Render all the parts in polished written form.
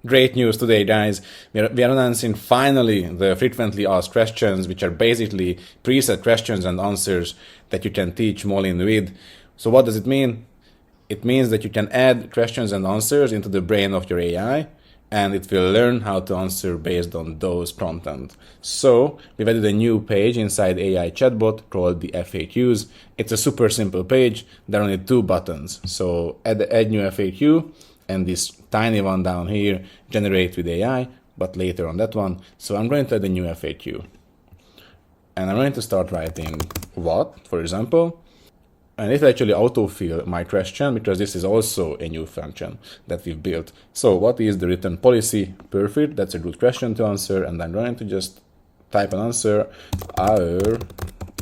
Great news today, guys. We are announcing finally the frequently asked questions, which are basically preset questions and answers that you can teach Molin with. So what does it mean? It means that you can add questions and answers into the brain of your AI, and it will learn how to answer based on those content. So we've added a new page inside AI chatbot called the FAQs. It's a super simple page. There are only 2 buttons. So add new FAQ, and this tiny one down here, generate with AI, but later on that one. So I'm going to add a new FAQ. And I'm going to start writing what, for example. And it will actually autofill my question, because this is also a new function that we've built. So what is the return policy? Perfect, that's a good question to answer. And I'm going to just type an answer, our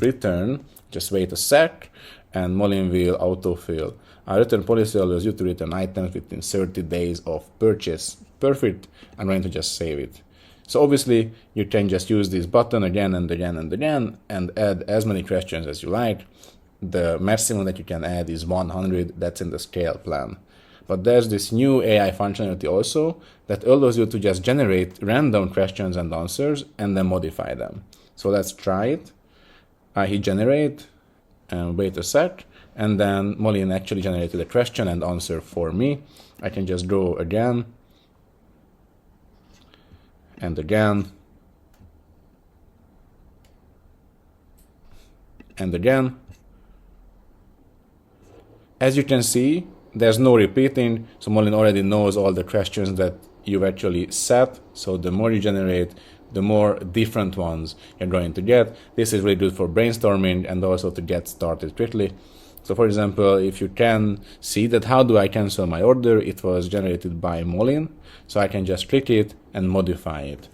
return, just wait a sec, and Molin will autofill. Our return policy allows you to return items within 30 days of purchase. Perfect, I'm going to just save it. So obviously you can just use this button again and again and again and add as many questions as you like. The maximum that you can add is 100, that's in the scale plan. But there's this new AI functionality also that allows you to just generate random questions and answers and then modify them. So let's try it. I hit generate and wait a sec, and then Molin actually generated a question and answer for me. I can just go again and again and again. As you can see, there's no repeating, so Molin already knows all the questions that you've actually set. So the more you generate, the more different ones you're going to get. This is really good for brainstorming and also to get started quickly. So for example, if you can see that how do I cancel my order, it was generated by Molin. So I can just click it and modify it.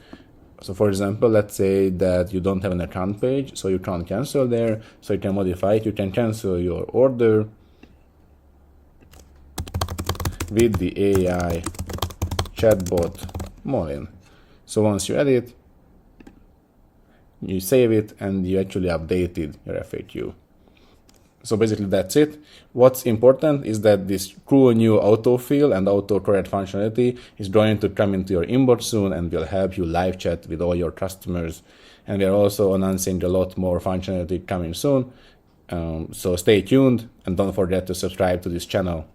So for example, let's say that you don't have an account page, so you can't cancel there. So you can modify it. You can cancel your order with the AI chatbot Molin. So once you edit, you save it, and you actually updated your FAQ. So basically that's it. What's important is that this cool new autofill and autocorrect functionality is going to come into your inbox soon and will help you live chat with all your customers. And we are also announcing a lot more functionality coming soon. So stay tuned and don't forget to subscribe to this channel.